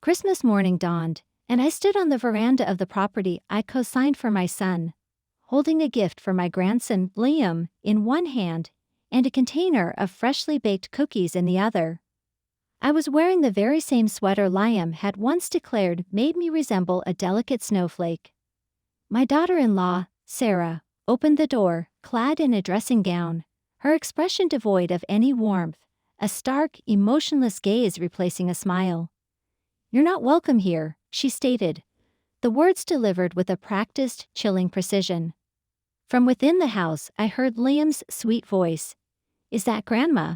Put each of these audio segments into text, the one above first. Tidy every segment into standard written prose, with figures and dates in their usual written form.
Christmas morning dawned, and I stood on the veranda of the property I co-signed for my son, holding a gift for my grandson, Liam, in one hand and a container of freshly baked cookies in the other. I was wearing the very same sweater Liam had once declared made me resemble a delicate snowflake. My daughter-in-law, Sarah, opened the door, clad in a dressing gown, her expression devoid of any warmth, a stark, emotionless gaze replacing a smile. "You're not welcome here," she stated, the words delivered with a practiced, chilling precision. From within the house, I heard Liam's sweet voice. "Is that Grandma?"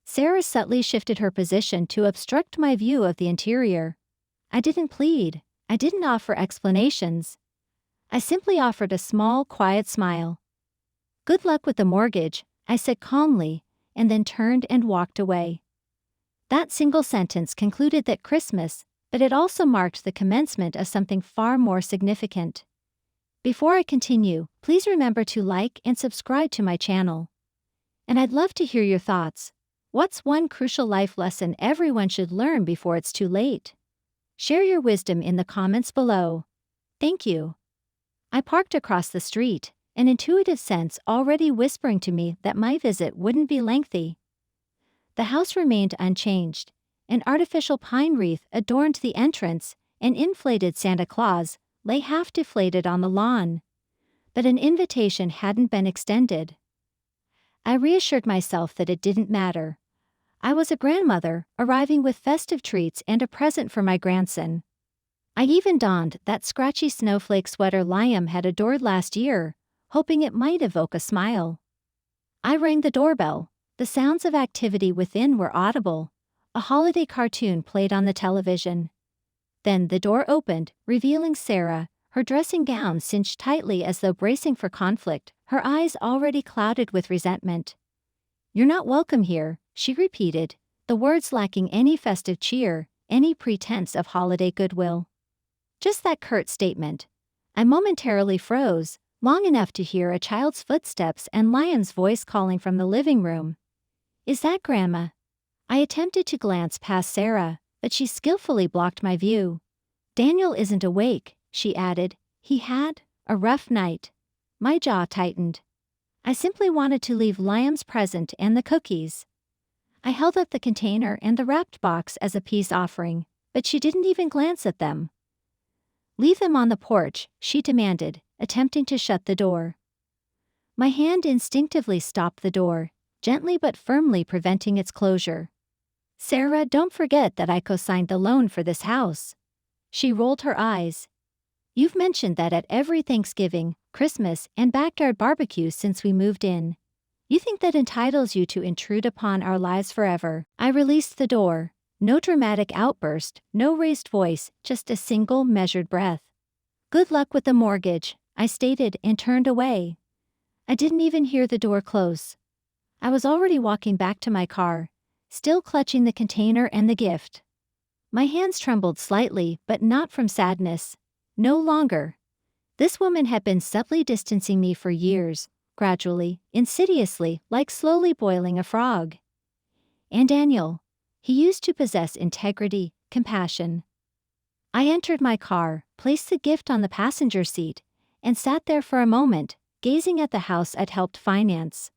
Sarah subtly shifted her position to obstruct my view of the interior. I didn't plead. I didn't offer explanations. I simply offered a small, quiet smile. "Good luck with the mortgage," I said calmly, and then turned and walked away. That single sentence concluded that Christmas, but it also marked the commencement of something far more significant. Before I continue, please remember to like and subscribe to my channel. And I'd love to hear your thoughts. What's one crucial life lesson everyone should learn before it's too late? Share your wisdom in the comments below. Thank you. I parked across the street, an intuitive sense already whispering to me that my visit wouldn't be lengthy. The house remained unchanged. An artificial pine wreath adorned the entrance, an inflated Santa Claus lay half deflated on the lawn. But an invitation hadn't been extended. I reassured myself that it didn't matter. I was a grandmother, arriving with festive treats and a present for my grandson. I even donned that scratchy snowflake sweater Liam had adored last year, hoping it might evoke a smile. I rang the doorbell. The sounds of activity within were audible. A holiday cartoon played on the television. Then the door opened, revealing Sarah, her dressing gown cinched tightly as though bracing for conflict, her eyes already clouded with resentment. "You're not welcome here," she repeated, the words lacking any festive cheer, any pretense of holiday goodwill. Just that curt statement. I momentarily froze, long enough to hear a child's footsteps and Liam's voice calling from the living room. "Is that Grandma?" I attempted to glance past Sarah, but she skillfully blocked my view. "Daniel isn't awake," she added. "He had a rough night." My jaw tightened. I simply wanted to leave Liam's present and the cookies. I held up the container and the wrapped box as a peace offering, but she didn't even glance at them. "Leave them on the porch," she demanded, attempting to shut the door. My hand instinctively stopped the door, gently but firmly preventing its closure. "Sarah, don't forget that I co-signed the loan for this house." She rolled her eyes. "You've mentioned that at every Thanksgiving, Christmas, and backyard barbecue since we moved in. You think that entitles you to intrude upon our lives forever." I released the door. No dramatic outburst, no raised voice, just a single measured breath. "Good luck with the mortgage," I stated and turned away. I didn't even hear the door close. I was already walking back to my car, still clutching the container and the gift. My hands trembled slightly, but not from sadness. No longer. This woman had been subtly distancing me for years, gradually, insidiously, like slowly boiling a frog. And Daniel. He used to possess integrity, compassion. I entered my car, placed the gift on the passenger seat, and sat there for a moment, gazing at the house I'd helped finance.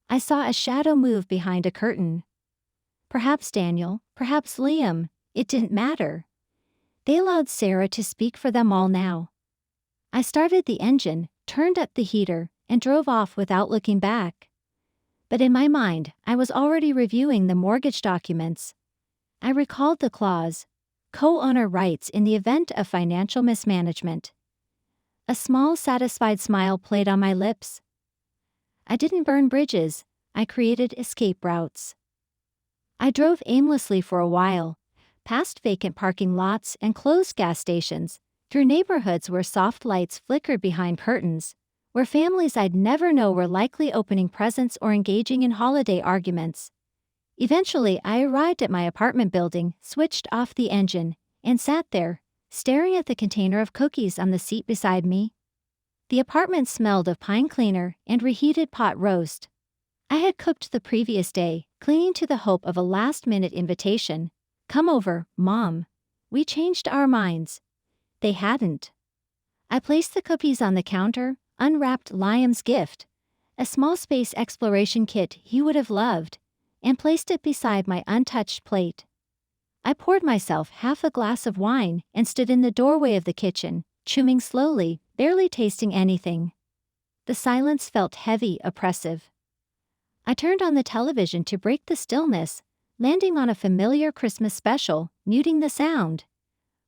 I saw a shadow move behind a curtain. Perhaps Daniel, perhaps Liam, it didn't matter. They allowed Sarah to speak for them all now. I started the engine, turned up the heater, and drove off without looking back. But in my mind, I was already reviewing the mortgage documents. I recalled the clause, co-owner rights in the event of financial mismanagement. A small satisfied smile played on my lips. I didn't burn bridges, I created escape routes. I drove aimlessly for a while, past vacant parking lots and closed gas stations, through neighborhoods where soft lights flickered behind curtains, where families I'd never know were likely opening presents or engaging in holiday arguments. Eventually, I arrived at my apartment building, switched off the engine, and sat there, staring at the container of cookies on the seat beside me. The apartment smelled of pine cleaner and reheated pot roast. I had cooked the previous day, clinging to the hope of a last-minute invitation. "Come over, Mom." We changed our minds. They hadn't. I placed the cookies on the counter, unwrapped Liam's gift, a small space exploration kit he would have loved, and placed it beside my untouched plate. I poured myself half a glass of wine and stood in the doorway of the kitchen, chewing slowly, barely tasting anything. The silence felt heavy, oppressive. I turned on the television to break the stillness, landing on a familiar Christmas special, muting the sound.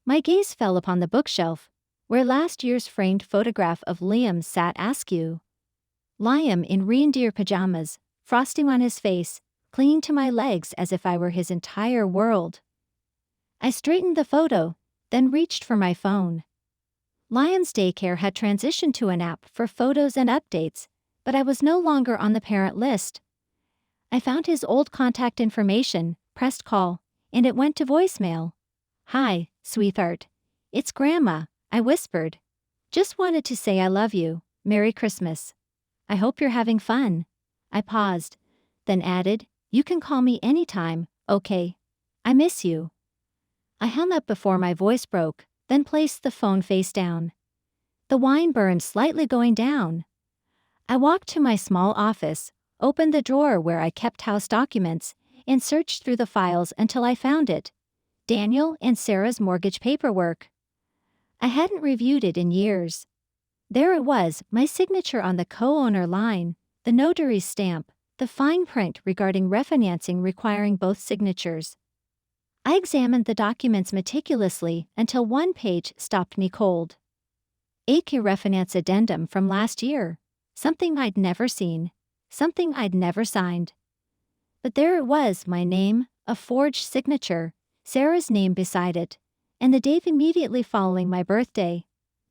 My gaze fell upon the bookshelf, where last year's framed photograph of Liam sat askew. Liam in reindeer pajamas, frosting on his face, clinging to my legs as if I were his entire world. I straightened the photo, then reached for my phone. Liam's daycare had transitioned to an app for photos and updates, but I was no longer on the parent list. I found his old contact information, pressed call, and it went to voicemail. "Hi, sweetheart. It's Grandma," I whispered. "Just wanted to say I love you. Merry Christmas. I hope you're having fun." I paused, then added, "You can call me anytime, okay? I miss you." I hung up before my voice broke, then placed the phone face down. The wine burned slightly going down. I walked to my small office, opened the drawer where I kept house documents, and searched through the files until I found it. Daniel and Sarah's mortgage paperwork. I hadn't reviewed it in years. There it was, my signature on the co-owner line, the notary's stamp, the fine print regarding refinancing requiring both signatures. I examined the documents meticulously until one page stopped me cold. AK refinance addendum from last year. Something I'd never seen. Something I'd never signed. But there it was, my name, a forged signature, Sarah's name beside it, and the date immediately following my birthday.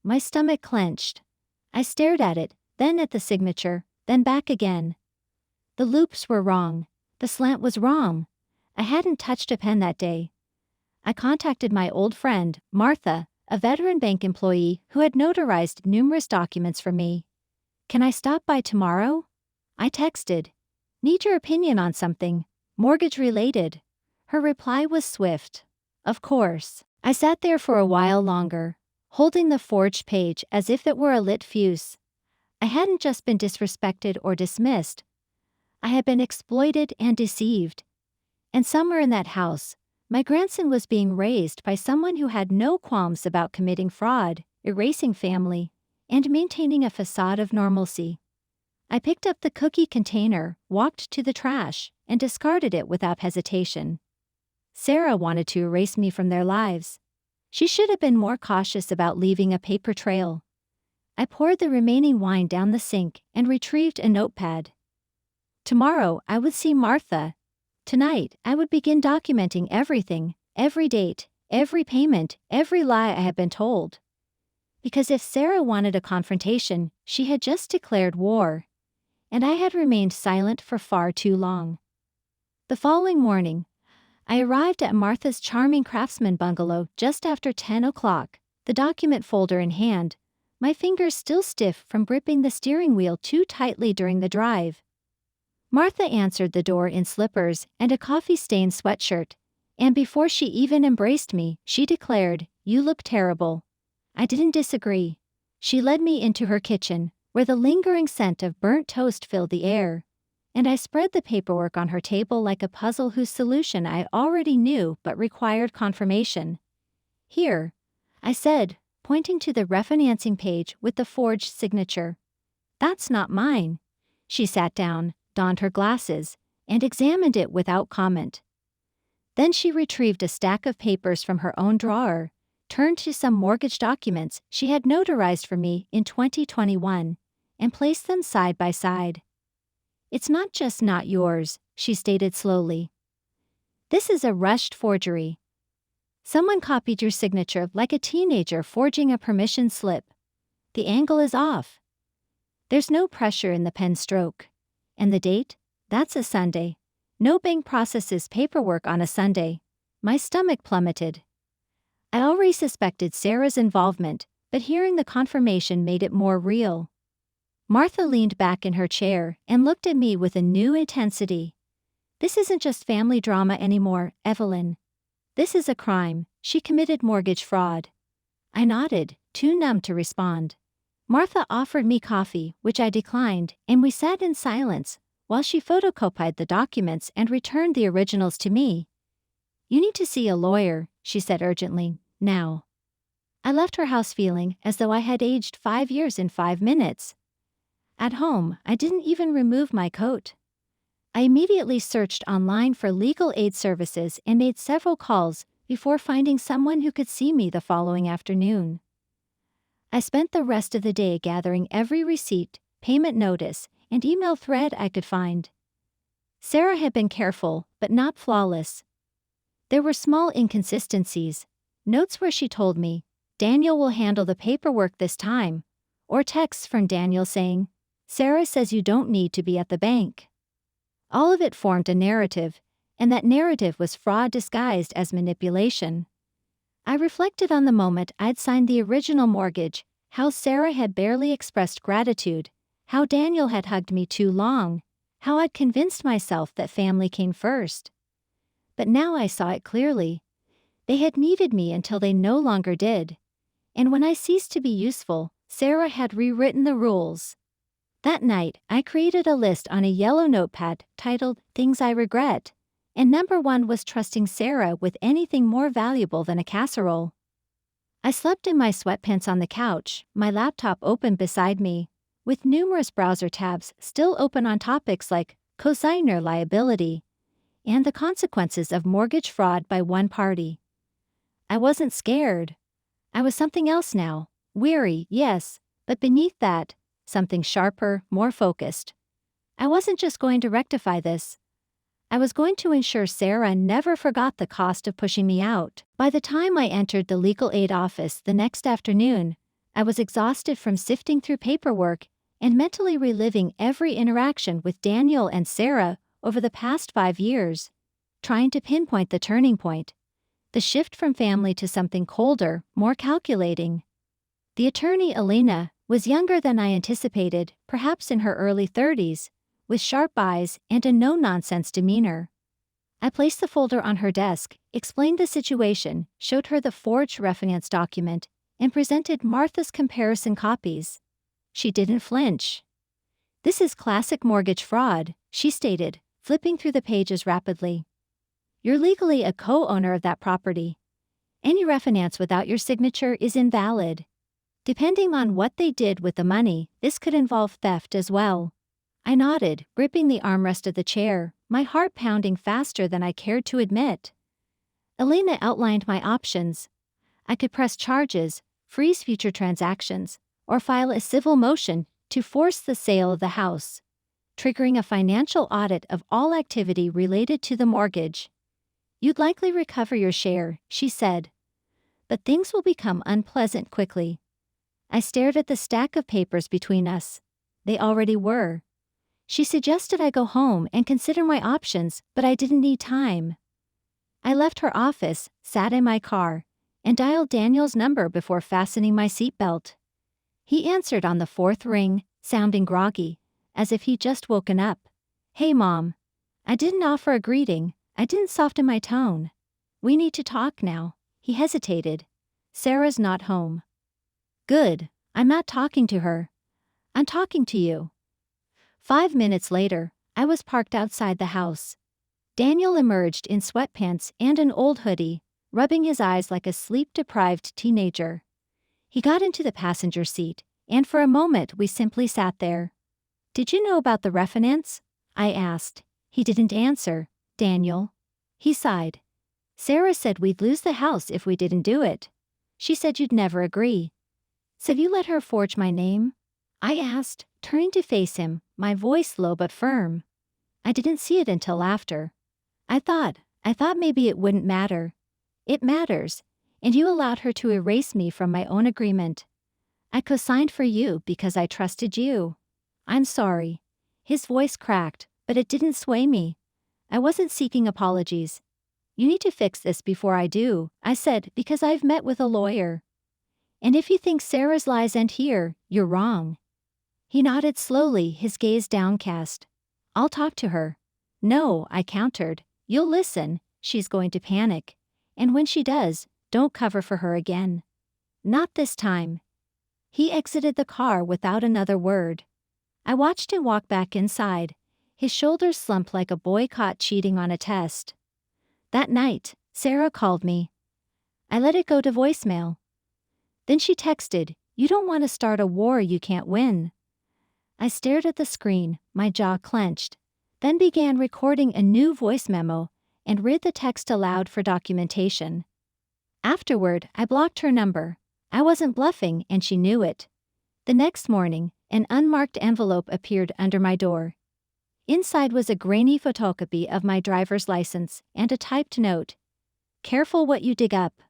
My stomach clenched. I stared at it, then at the signature, then back again. The loops were wrong. The slant was wrong. I hadn't touched a pen that day. I contacted my old friend, Martha, a veteran bank employee who had notarized numerous documents for me. "Can I stop by tomorrow?" I texted. "Need your opinion on something, mortgage-related." Her reply was swift. "Of course." I sat there for a while longer, holding the forged page as if it were a lit fuse. I hadn't just been disrespected or dismissed. I had been exploited and deceived. And somewhere in that house, my grandson was being raised by someone who had no qualms about committing fraud, erasing family, and maintaining a facade of normalcy. I picked up the cookie container, walked to the trash, and discarded it without hesitation. Sarah wanted to erase me from their lives. She should have been more cautious about leaving a paper trail. I poured the remaining wine down the sink and retrieved a notepad. Tomorrow I would see Martha. Tonight I would begin documenting everything, every date, every payment, every lie I had been told. Because if Sarah wanted a confrontation, she had just declared war. And I had remained silent for far too long. The following morning, I arrived at Martha's charming craftsman bungalow just after 10 o'clock, the document folder in hand, my fingers still stiff from gripping the steering wheel too tightly during the drive. Martha answered the door in slippers and a coffee-stained sweatshirt, and before she even embraced me, she declared, "You look terrible." I didn't disagree. She led me into her kitchen, where the lingering scent of burnt toast filled the air, and I spread the paperwork on her table like a puzzle whose solution I already knew but required confirmation. "Here," I said, pointing to the refinancing page with the forged signature. "That's not mine." She sat down, donned her glasses, and examined it without comment. Then she retrieved a stack of papers from her own drawer, turned to some mortgage documents she had notarized for me in 2021, and placed them side by side. "It's not just not yours," she stated slowly. "This is a rushed forgery. Someone copied your signature like a teenager forging a permission slip. The angle is off. There's no pressure in the pen stroke. And the date? That's a Sunday. No bank processes paperwork on a Sunday." My stomach plummeted. I already suspected Sarah's involvement, but hearing the confirmation made it more real. Martha leaned back in her chair and looked at me with a new intensity. "This isn't just family drama anymore, Evelyn. This is a crime," she committed mortgage fraud. I nodded, too numb to respond. Martha offered me coffee, which I declined, and we sat in silence while she photocopied the documents and returned the originals to me. "You need to see a lawyer," she said urgently, "now." I left her house feeling as though I had aged 5 years in 5 minutes. At home, I didn't even remove my coat. I immediately searched online for legal aid services and made several calls before finding someone who could see me the following afternoon. I spent the rest of the day gathering every receipt, payment notice, and email thread I could find. Sarah had been careful, but not flawless. There were small inconsistencies, notes where she told me, "Daniel will handle the paperwork this time," or texts from Daniel saying, "Sarah says you don't need to be at the bank." All of it formed a narrative, and that narrative was fraud disguised as manipulation. I reflected on the moment I'd signed the original mortgage, how Sarah had barely expressed gratitude, how Daniel had hugged me too long, how I'd convinced myself that family came first. But now I saw it clearly. They had needed me until they no longer did. And when I ceased to be useful, Sarah had rewritten the rules. That night, I created a list on a yellow notepad titled "Things I Regret," and number 1 was trusting Sarah with anything more valuable than a casserole. I slept in my sweatpants on the couch, my laptop open beside me, with numerous browser tabs still open on topics like cosigner liability and the consequences of mortgage fraud by one party. I wasn't scared. I was something else now, weary, yes, but beneath that, something sharper, more focused. I wasn't just going to rectify this. I was going to ensure Sarah never forgot the cost of pushing me out. By the time I entered the legal aid office the next afternoon, I was exhausted from sifting through paperwork and mentally reliving every interaction with Daniel and Sarah over the past 5 years, trying to pinpoint the turning point, the shift from family to something colder, more calculating. The attorney, Elena, was younger than I anticipated, perhaps in her early 30s, with sharp eyes and a no-nonsense demeanor. I placed the folder on her desk, explained the situation, showed her the forged refinance document, and presented Martha's comparison copies. She didn't flinch. "This is classic mortgage fraud," she stated, flipping through the pages rapidly. "You're legally a co-owner of that property. Any refinance without your signature is invalid. Depending on what they did with the money, this could involve theft as well." I nodded, gripping the armrest of the chair, my heart pounding faster than I cared to admit. Elena outlined my options. I could press charges, freeze future transactions, or file a civil motion to force the sale of the house, triggering a financial audit of all activity related to the mortgage. "You'd likely recover your share," she said. "But things will become unpleasant quickly." I stared at the stack of papers between us. They already were. She suggested I go home and consider my options, but I didn't need time. I left her office, sat in my car, and dialed Daniel's number before fastening my seatbelt. He answered on the 4th ring, sounding groggy, as if he'd just woken up. "Hey, Mom." I didn't offer a greeting. I didn't soften my tone. "We need to talk now." He hesitated. "Sarah's not home." "Good. I'm not talking to her. I'm talking to you." 5 minutes later, I was parked outside the house. Daniel emerged in sweatpants and an old hoodie, rubbing his eyes like a sleep-deprived teenager. He got into the passenger seat, and for a moment we simply sat there. "Did you know about the refinance?" I asked. He didn't answer. "Daniel." He sighed. "Sarah said we'd lose the house if we didn't do it. She said you'd never agree." "So you let her forge my name?" I asked, turning to face him, my voice low but firm. I didn't see it until after. I thought maybe it wouldn't matter. It matters, and you allowed her to erase me from my own agreement. I co-signed for you because I trusted you. I'm sorry." His voice cracked, but it didn't sway me. I wasn't seeking apologies. "You need to fix this before I do," I said, "because I've met with a lawyer. And if you think Sarah's lies end here, you're wrong." He nodded slowly, his gaze downcast. "I'll talk to her." "No," I countered. "You'll listen. She's going to panic. And when she does, Don't cover for her again. Not this time. He exited the car without another word. I watched him walk back inside, his shoulders slumped like a boy caught cheating on a test. That night, Sarah called me. I let it go to voicemail. Then she texted, "You don't want to start a war you can't win." I stared at the screen, my jaw clenched, then began recording a new voice memo and read the text aloud for documentation. Afterward, I blocked her number. I wasn't bluffing and she knew it. The next morning, an unmarked envelope appeared under my door. Inside was a grainy photocopy of my driver's license and a typed note. "Careful what you dig up."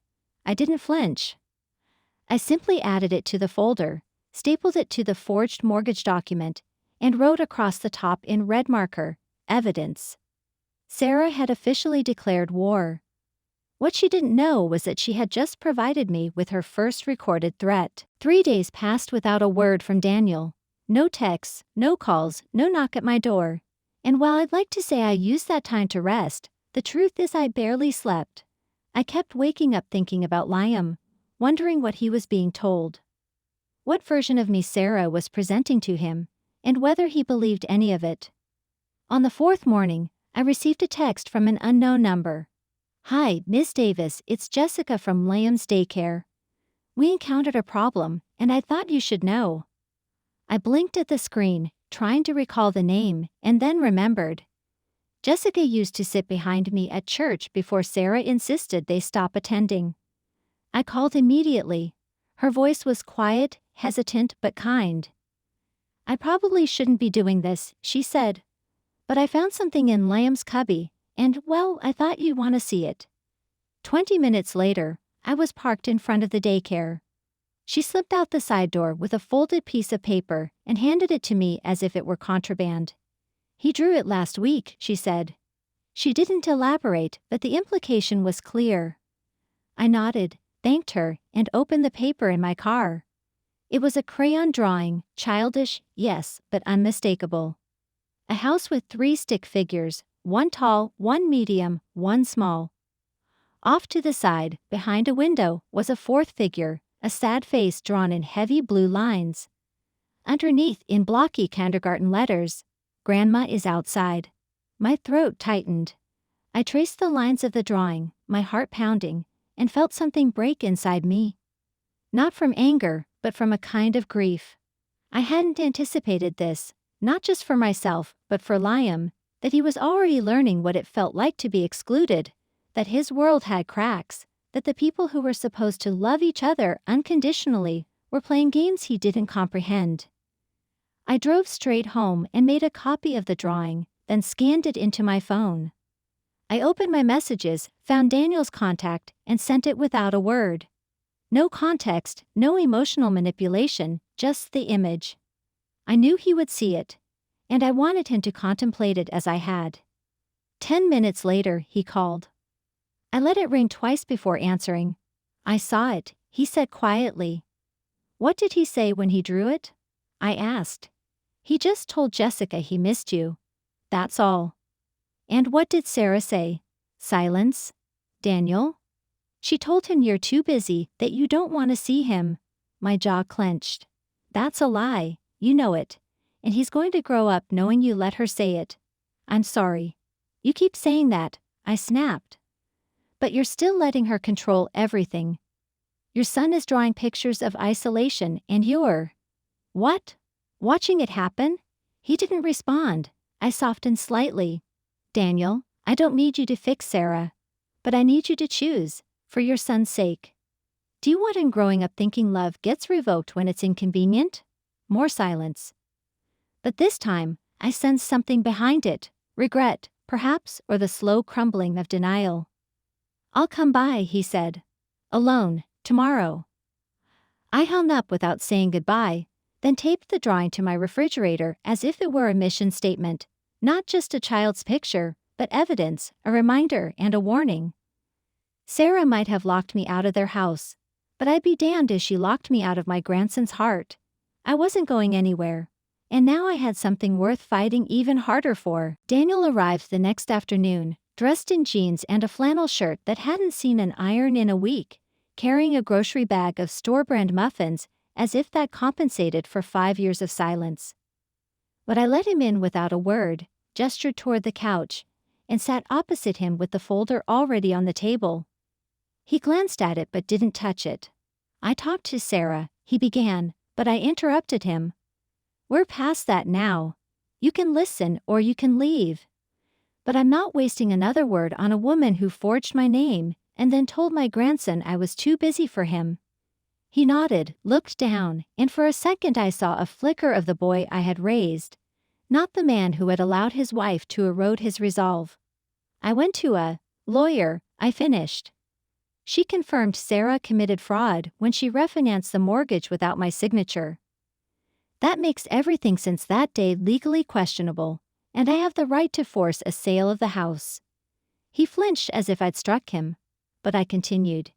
I didn't flinch. I simply added it to the folder, stapled it to the forged mortgage document, and wrote across the top in red marker, "Evidence." Sarah had officially declared war. What she didn't know was that she had just provided me with her first recorded threat. 3 days passed without a word from Daniel. No texts, no calls, no knock at my door. And while I'd like to say I used that time to rest, the truth is I barely slept. I kept waking up thinking about Liam, wondering what he was being told. What version of me Sarah was presenting to him, and whether he believed any of it. On the 4th morning, I received a text from an unknown number. "Hi, Miss Davis, it's Jessica from Liam's daycare. We encountered a problem, and I thought you should know." I blinked at the screen, trying to recall the name, and then remembered. Jessica used to sit behind me at church before Sarah insisted they stop attending. I called immediately. Her voice was quiet, hesitant, but kind. "I probably shouldn't be doing this," she said. "But I found something in Liam's cubby, and, well, I thought you'd want to see it." 20 minutes later, I was parked in front of the daycare. She slipped out the side door with a folded piece of paper and handed it to me as if it were contraband. "He drew it last week," she said. She didn't elaborate, but the implication was clear. I nodded, thanked her, and opened the paper in my car. It was a crayon drawing, childish, yes, but unmistakable. A house with 3 stick figures, one tall, one medium, one small. Off to the side, behind a window, was a 4th figure, a sad face drawn in heavy blue lines. Underneath, in blocky kindergarten letters, "Grandma is outside." My throat tightened. I traced the lines of the drawing, my heart pounding, and felt something break inside me. Not from anger, but from a kind of grief. I hadn't anticipated this, not just for myself, but for Liam, that he was already learning what it felt like to be excluded, that his world had cracks, that the people who were supposed to love each other unconditionally were playing games he didn't comprehend. I drove straight home and made a copy of the drawing, then scanned it into my phone. I opened my messages, found Daniel's contact, and sent it without a word. No context, no emotional manipulation, just the image. I knew he would see it, and I wanted him to contemplate it as I had. 10 minutes later, he called. I let it ring twice before answering. "I saw it," he said quietly. "What did he say when he drew it?" I asked. "He just told Jessica he missed you. That's all." "And what did Sarah say?" "Silence." "Daniel?" "She told him you're too busy, that you don't want to see him." My jaw clenched. "That's a lie, you know it. And he's going to grow up knowing you let her say it." "I'm sorry." "You keep saying that," I snapped. "But you're still letting her control everything. Your son is drawing pictures of isolation and you're..." "What?" "Watching it happen?" He didn't respond. I softened slightly. "Daniel, I don't need you to fix Sarah. But I need you to choose, for your son's sake. Do you want him growing up thinking love gets revoked when it's inconvenient?" More silence. But this time, I sensed something behind it, regret, perhaps, or the slow crumbling of denial. "I'll come by," he said. "Alone, tomorrow." I hung up without saying goodbye, then taped the drawing to my refrigerator as if it were a mission statement, not just a child's picture, but evidence, a reminder, and a warning. Sarah might have locked me out of their house, but I'd be damned if she locked me out of my grandson's heart. I wasn't going anywhere, and now I had something worth fighting even harder for. Daniel arrived the next afternoon, dressed in jeans and a flannel shirt that hadn't seen an iron in a week, carrying a grocery bag of store-brand muffins as if that compensated for 5 years of silence. But I let him in without a word, gestured toward the couch, and sat opposite him with the folder already on the table. He glanced at it but didn't touch it. "I talked to Sarah," he began, but I interrupted him. "We're past that now. You can listen or you can leave. But I'm not wasting another word on a woman who forged my name and then told my grandson I was too busy for him." He nodded, looked down, and for a second I saw a flicker of the boy I had raised, not the man who had allowed his wife to erode his resolve. "I went to a lawyer," I finished. "She confirmed Sarah committed fraud when she refinanced the mortgage without my signature. That makes everything since that day legally questionable, and I have the right to force a sale of the house." He flinched as if I'd struck him, but I continued.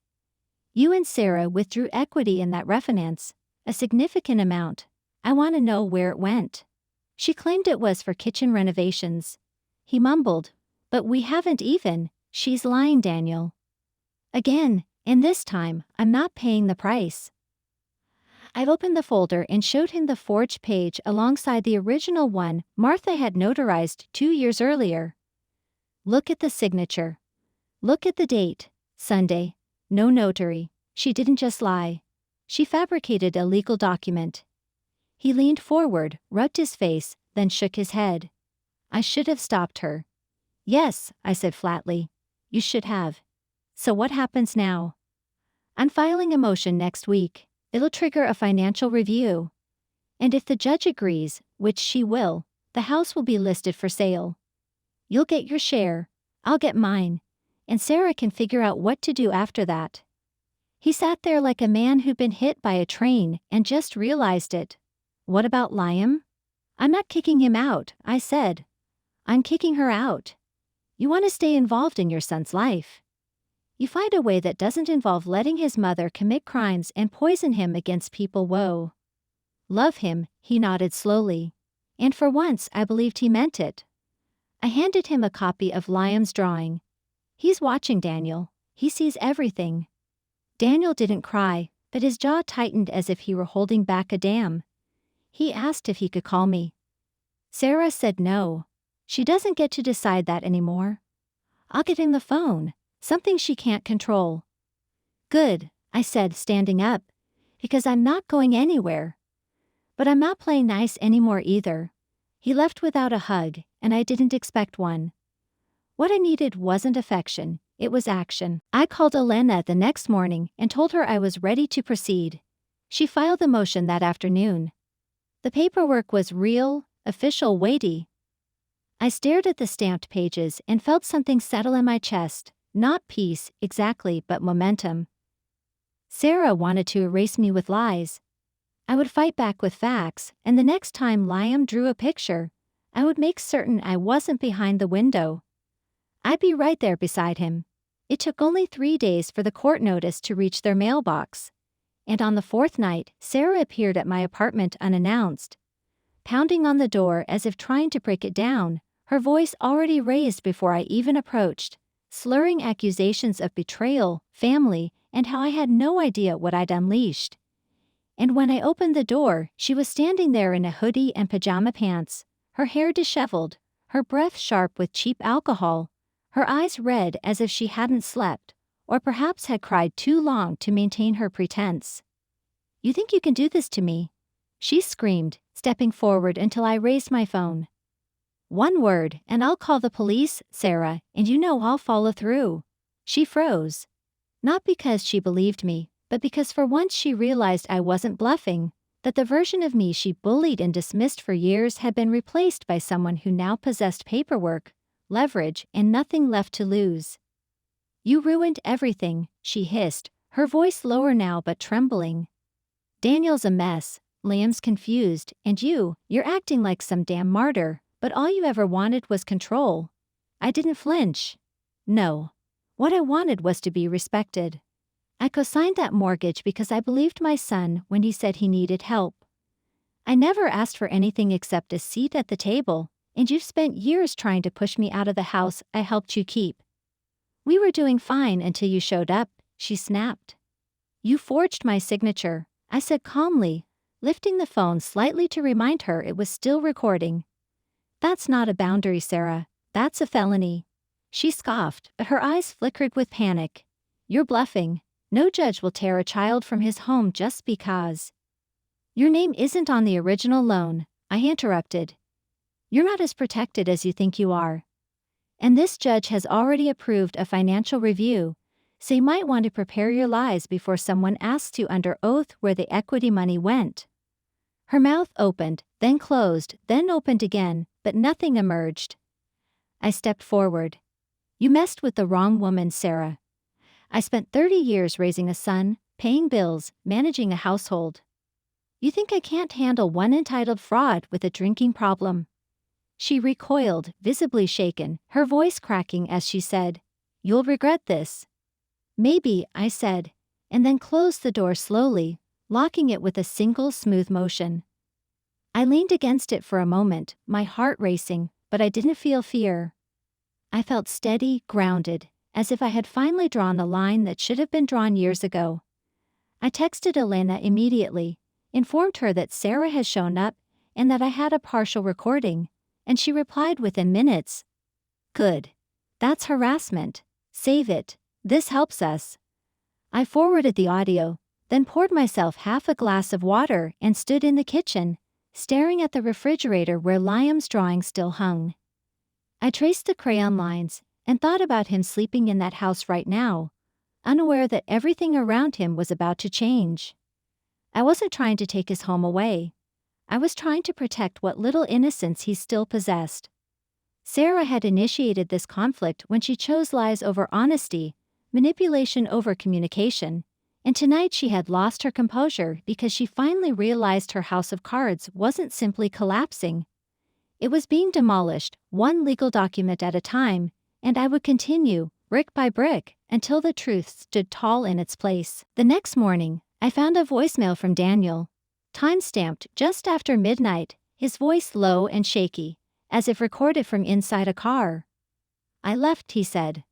"You and Sarah withdrew equity in that refinance, a significant amount. I want to know where it went." "She claimed it was for kitchen renovations." He mumbled, "But we haven't even." "She's lying, Daniel." Again, and this time, I'm not paying the price. I opened the folder and showed him the forged page alongside the original one Martha had notarized 2 years earlier. "Look at the signature. Look at the date, Sunday. No notary. She didn't just lie. She fabricated a legal document." He leaned forward, rubbed his face, then shook his head. "I should have stopped her." "Yes," I said flatly. "You should have. So what happens now?" "I'm filing a motion next week. It'll trigger a financial review. And if the judge agrees, which she will, the house will be listed for sale. You'll get your share, I'll get mine, and Sarah can figure out what to do after that." He sat there like a man who'd been hit by a train and just realized it. "What about Liam?" "I'm not kicking him out," I said. "I'm kicking her out. You want to stay involved in your son's life. You find a way that doesn't involve letting his mother commit crimes and poison him against people. Whoa." "Love him," he nodded slowly. And for once I believed he meant it. I handed him a copy of Liam's drawing. "He's watching, Daniel. He sees everything." Daniel didn't cry, but his jaw tightened as if he were holding back a dam. He asked if he could call me. Sarah said no. She doesn't get to decide that anymore. I'll get him the phone, something she can't control. "Good," I said, standing up, "because I'm not going anywhere. But I'm not playing nice anymore either." He left without a hug, and I didn't expect one. What I needed wasn't affection, it was action. I called Elena the next morning and told her I was ready to proceed. She filed the motion that afternoon. The paperwork was real, official, weighty. I stared at the stamped pages and felt something settle in my chest, not peace, exactly, but momentum. Sarah wanted to erase me with lies. I would fight back with facts, and the next time Liam drew a picture, I would make certain I wasn't behind the window. I'd be right there beside him. It took only 3 days for the court notice to reach their mailbox. And on the 4th night, Sarah appeared at my apartment unannounced. Pounding on the door as if trying to break it down, her voice already raised before I even approached, slurring accusations of betrayal, family, and how I had no idea what I'd unleashed. And when I opened the door, she was standing there in a hoodie and pajama pants, her hair disheveled, her breath sharp with cheap alcohol, her eyes red as if she hadn't slept, or perhaps had cried too long to maintain her pretense. "You think you can do this to me?" she screamed, stepping forward until I raised my phone. "One word, and I'll call the police, Sarah, and you know I'll follow through." She froze. Not because she believed me, but because for once she realized I wasn't bluffing, that the version of me she bullied and dismissed for years had been replaced by someone who now possessed paperwork, leverage, and nothing left to lose. "You ruined everything," she hissed, her voice lower now but trembling. "Daniel's a mess, Liam's confused, and you're acting like some damn martyr, but all you ever wanted was control." I didn't flinch. No. What I wanted was to be respected. I co-signed that mortgage because I believed my son when he said he needed help. I never asked for anything except a seat at the table, and you've spent years trying to push me out of the house I helped you keep. "We were doing fine until you showed up," she snapped. You forged my signature, I said calmly, lifting the phone slightly to remind her it was still recording. That's not a boundary, Sarah. That's a felony. She scoffed, but her eyes flickered with panic. You're bluffing. No judge will tear a child from his home just because. Your name isn't on the original loan, I interrupted. You're not as protected as you think you are. And this judge has already approved a financial review, so you might want to prepare your lies before someone asks you under oath where the equity money went. Her mouth opened, then closed, then opened again, but nothing emerged. I stepped forward. You messed with the wrong woman, Sarah. I spent 30 years raising a son, paying bills, managing a household. You think I can't handle one entitled fraud with a drinking problem? She recoiled, visibly shaken, her voice cracking as she said, You'll regret this. Maybe, I said, and then closed the door slowly, locking it with a single smooth motion. I leaned against it for a moment, my heart racing, but I didn't feel fear. I felt steady, grounded, as if I had finally drawn the line that should have been drawn years ago. I texted Elena immediately, informed her that Sarah had shown up and that I had a partial recording, and she replied within minutes. Good. That's harassment. Save it. This helps us. I forwarded the audio, then poured myself half a glass of water and stood in the kitchen, staring at the refrigerator where Liam's drawing still hung. I traced the crayon lines and thought about him sleeping in that house right now, unaware that everything around him was about to change. I wasn't trying to take his home away. I was trying to protect what little innocence he still possessed. Sarah had initiated this conflict when she chose lies over honesty, manipulation over communication, and tonight she had lost her composure because she finally realized her house of cards wasn't simply collapsing. It was being demolished, one legal document at a time, and I would continue, brick by brick, until the truth stood tall in its place. The next morning, I found a voicemail from Daniel, time-stamped just after midnight, his voice low and shaky, as if recorded from inside a car. I left, he said.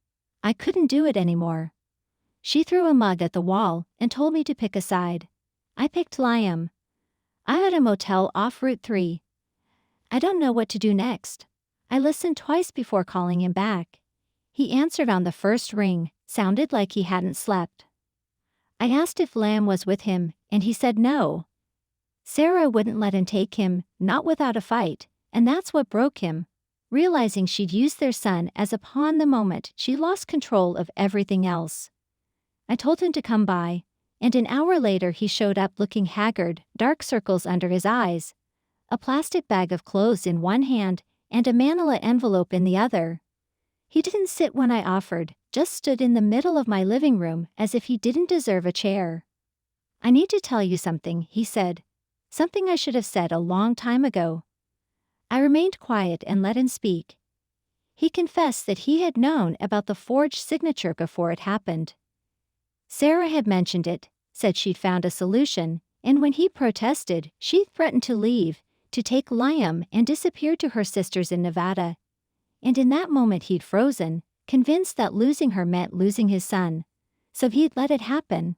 I couldn't do it anymore. She threw a mug at the wall and told me to pick a side. I picked Liam. I had a motel off Route 3. I don't know what to do next. I listened twice before calling him back. He answered on the first ring, sounded like he hadn't slept. I asked if Liam was with him, and he said no. Sarah wouldn't let him take him, not without a fight, and that's what broke him. Realizing she'd used their son as a pawn the moment she lost control of everything else. I told him to come by, and an hour later he showed up looking haggard, dark circles under his eyes, a plastic bag of clothes in one hand and a manila envelope in the other. He didn't sit when I offered, just stood in the middle of my living room as if he didn't deserve a chair. I need to tell you something, he said. Something I should have said a long time ago. I remained quiet and let him speak. He confessed that he had known about the forged signature before it happened. Sarah had mentioned it, said she'd found a solution, and when he protested, she threatened to leave, to take Liam and disappear to her sisters in Nevada. And in that moment he'd frozen, convinced that losing her meant losing his son. So he'd let it happen.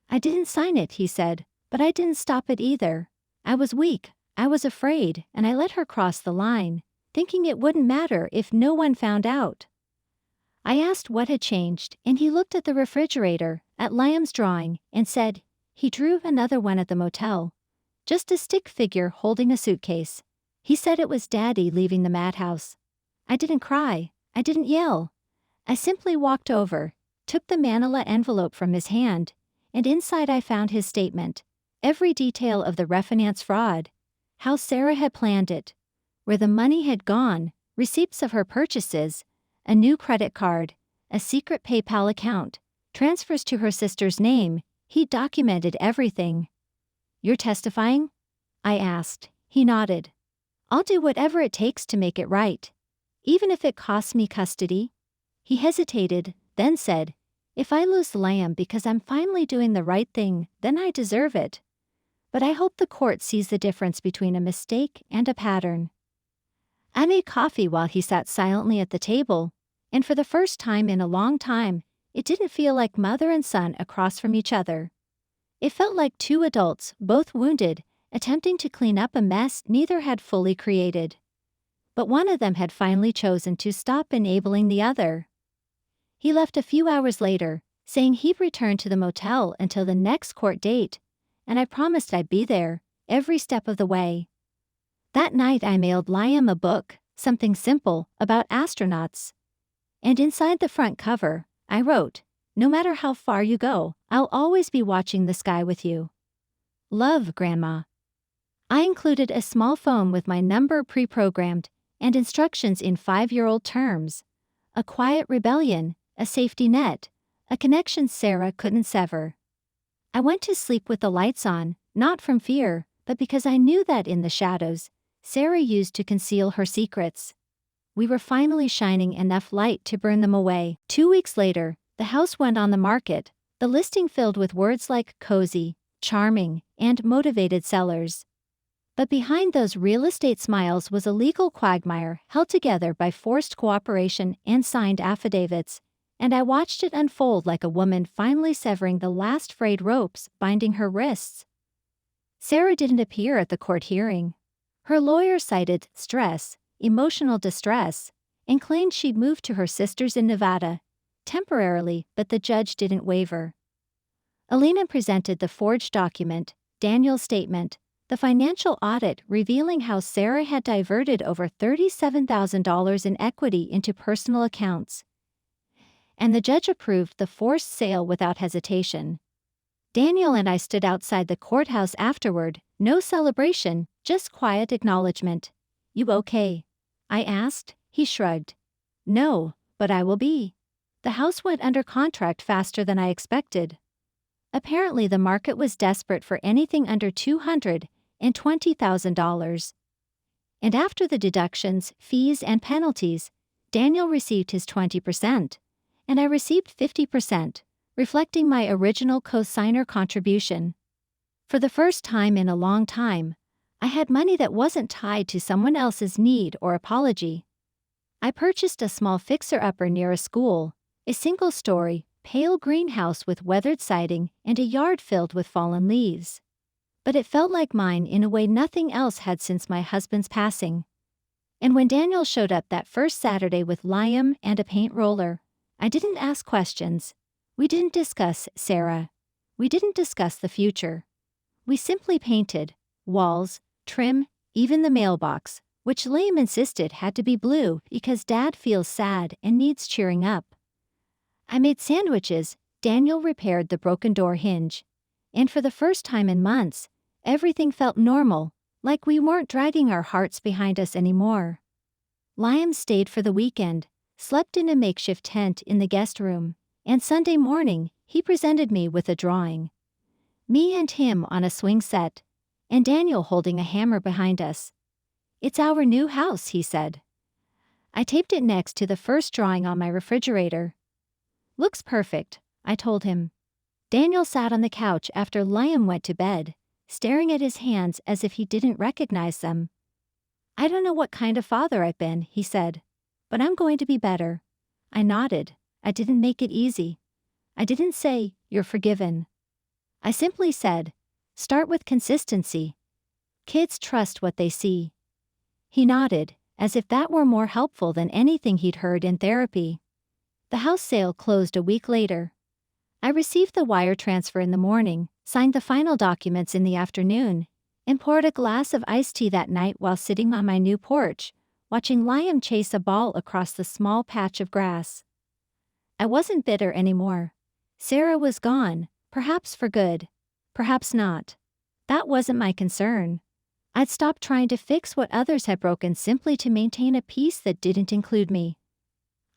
I didn't sign it, he said, but I didn't stop it either. I was weak, I was afraid, and I let her cross the line, thinking it wouldn't matter if no one found out. I asked what had changed, and he looked at the refrigerator, at Liam's drawing, and said, he drew another one at the motel. Just a stick figure holding a suitcase. He said it was Daddy leaving the madhouse. I didn't cry. I didn't yell. I simply walked over, took the manila envelope from his hand, and inside I found his statement. Every detail of the refinance fraud. How Sarah had planned it. Where the money had gone, receipts of her purchases, a new credit card, a secret PayPal account, transfers to her sister's name. He documented everything. You're testifying? I asked. He nodded. I'll do whatever it takes to make it right. Even if it costs me custody. He hesitated, then said, if I lose Liam because I'm finally doing the right thing, then I deserve it. But I hope the court sees the difference between a mistake and a pattern. I made coffee while he sat silently at the table, and for the first time in a long time, it didn't feel like mother and son across from each other. It felt like two adults, both wounded, attempting to clean up a mess neither had fully created. But one of them had finally chosen to stop enabling the other. He left a few hours later, saying he'd return to the motel until the next court date, and I promised I'd be there, every step of the way. That night I mailed Liam a book, something simple, about astronauts. And inside the front cover, I wrote, "No matter how far you go, I'll always be watching the sky with you. Love, Grandma." I included a small phone with my number pre-programmed and instructions in 5-year-old terms. A quiet rebellion, a safety net, a connection Sarah couldn't sever. I went to sleep with the lights on, not from fear, but because I knew that in the shadows, Sarah used to conceal her secrets. We were finally shining enough light to burn them away. 2 weeks later, the house went on the market, the listing filled with words like cozy, charming, and motivated sellers. But behind those real estate smiles was a legal quagmire held together by forced cooperation and signed affidavits, and I watched it unfold like a woman finally severing the last frayed ropes binding her wrists. Sarah didn't appear at the court hearing. Her lawyer cited stress, emotional distress, and claimed she'd moved to her sister's in Nevada, temporarily, but the judge didn't waver. Alina presented the forged document, Daniel's statement, the financial audit revealing how Sarah had diverted over $37,000 in equity into personal accounts. And the judge approved the forced sale without hesitation. Daniel and I stood outside the courthouse afterward, no celebration, just quiet acknowledgement. "You okay?" I asked. He shrugged. "No, but I will be." The house went under contract faster than I expected. Apparently the market was desperate for anything under $220,000. And after the deductions, fees, and penalties, Daniel received his 20%, and I received 50%, reflecting my original co-signer contribution. For the first time in a long time, I had money that wasn't tied to someone else's need or apology. I purchased a small fixer-upper near a school, a single-story, pale greenhouse with weathered siding and a yard filled with fallen leaves. But it felt like mine in a way nothing else had since my husband's passing. And when Daniel showed up that first Saturday with Liam and a paint roller, I didn't ask questions. We didn't discuss Sarah. We didn't discuss the future. We simply painted walls, trim, even the mailbox, which Liam insisted had to be blue because Dad feels sad and needs cheering up. I made sandwiches, Daniel repaired the broken door hinge, and for the first time in months, everything felt normal, like we weren't dragging our hearts behind us anymore. Liam stayed for the weekend, slept in a makeshift tent in the guest room, and Sunday morning, he presented me with a drawing. Me and him on a swing set, and Daniel holding a hammer behind us. "It's our new house," he said. I taped it next to the first drawing on my refrigerator. "Looks perfect," I told him. Daniel sat on the couch after Liam went to bed, staring at his hands as if he didn't recognize them. "I don't know what kind of father I've been," he said, "but I'm going to be better." I nodded. I didn't make it easy. I didn't say, "You're forgiven." I simply said, "Start with consistency. Kids trust what they see." He nodded, as if that were more helpful than anything he'd heard in therapy. The house sale closed a week later. I received the wire transfer in the morning, signed the final documents in the afternoon, and poured a glass of iced tea that night while sitting on my new porch, watching Liam chase a ball across the small patch of grass. I wasn't bitter anymore. Sarah was gone, perhaps for good, perhaps not. That wasn't my concern. I'd stopped trying to fix what others had broken simply to maintain a peace that didn't include me.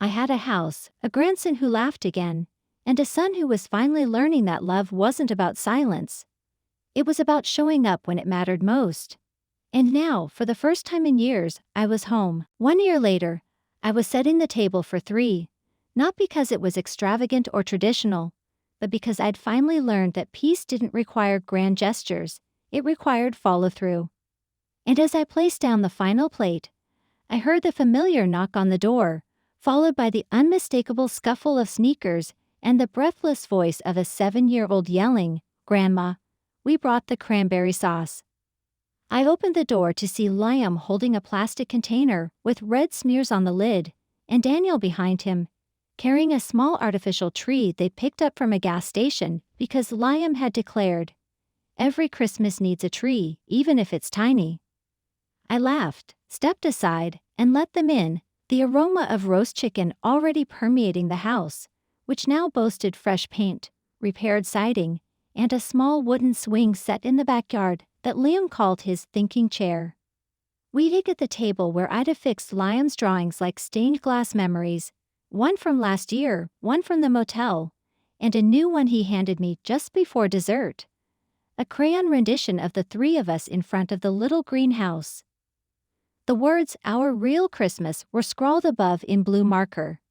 I had a house, a grandson who laughed again, and a son who was finally learning that love wasn't about silence. It was about showing up when it mattered most. And now, for the first time in years, I was home. 1 year later, I was setting the table for 3, not because it was extravagant or traditional, but because I'd finally learned that peace didn't require grand gestures, it required follow-through. And as I placed down the final plate, I heard the familiar knock on the door, followed by the unmistakable scuffle of sneakers and the breathless voice of a 7-year-old yelling, Grandma, we brought the cranberry sauce. I opened the door to see Liam holding a plastic container with red smears on the lid, and Daniel behind him, carrying a small artificial tree they picked up from a gas station because Liam had declared, "Every Christmas needs a tree, even if it's tiny." I laughed, stepped aside, and let them in, the aroma of roast chicken already permeating the house, which now boasted fresh paint, repaired siding, and a small wooden swing set in the backyard that Liam called his thinking chair. We ate at the table where I'd affixed Liam's drawings like stained glass memories, one from last year, one from the motel, and a new one he handed me just before dessert. A crayon rendition of the three of us in front of the little greenhouse. The words "Our Real Christmas" were scrawled above in blue marker.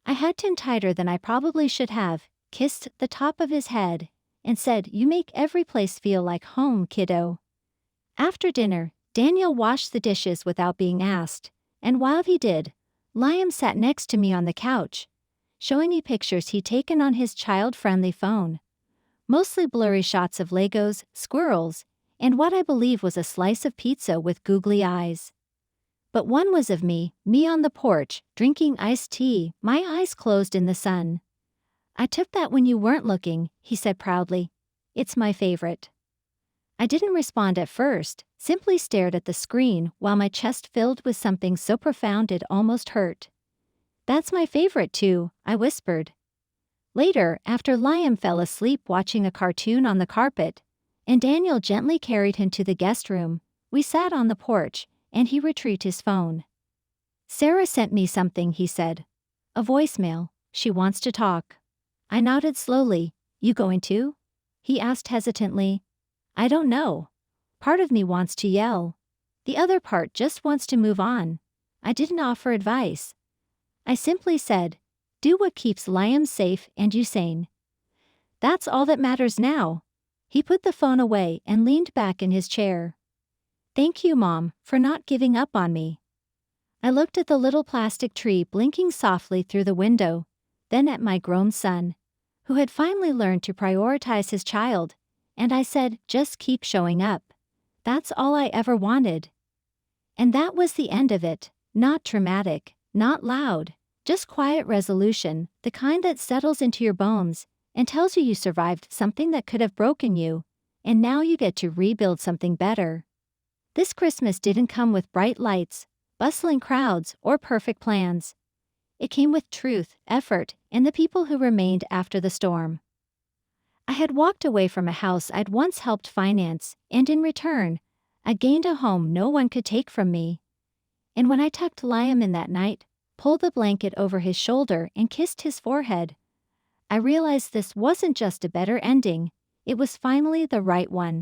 I hugged him tighter than I probably should have, kissed the top of his head, and said, "You make every place feel like home, kiddo." After dinner, Daniel washed the dishes without being asked, and while he did, Liam sat next to me on the couch, showing me pictures he'd taken on his child-friendly phone. Mostly blurry shots of Legos, squirrels, and what I believe was a slice of pizza with googly eyes. But one was of me on the porch, drinking iced tea, my eyes closed in the sun. "I took that when you weren't looking," he said proudly. "It's my favorite." I didn't respond at first, simply stared at the screen while my chest filled with something so profound it almost hurt. "That's my favorite too," I whispered. Later, after Liam fell asleep watching a cartoon on the carpet, and Daniel gently carried him to the guest room, we sat on the porch, and he retrieved his phone. "Sarah sent me something," he said. "A voicemail. She wants to talk." I nodded slowly. "You going to?" he asked hesitantly. "I don't know. Part of me wants to yell. The other part just wants to move on." I didn't offer advice. I simply said, "Do what keeps Liam safe and you sane. That's all that matters now." He put the phone away and leaned back in his chair. "Thank you, Mom, for not giving up on me." I looked at the little plastic tree blinking softly through the window, then at my grown son, who had finally learned to prioritize his child, and I said, "Just keep showing up. That's all I ever wanted." And that was the end of it. Not dramatic, not loud, just quiet resolution, the kind that settles into your bones and tells you survived something that could have broken you, and now you get to rebuild something better. This Christmas didn't come with bright lights, bustling crowds, or perfect plans. It came with truth, effort, and the people who remained after the storm. I had walked away from a house I'd once helped finance, and in return, I gained a home no one could take from me. And when I tucked Liam in that night, pulled the blanket over his shoulder and kissed his forehead, I realized this wasn't just a better ending, it was finally the right one.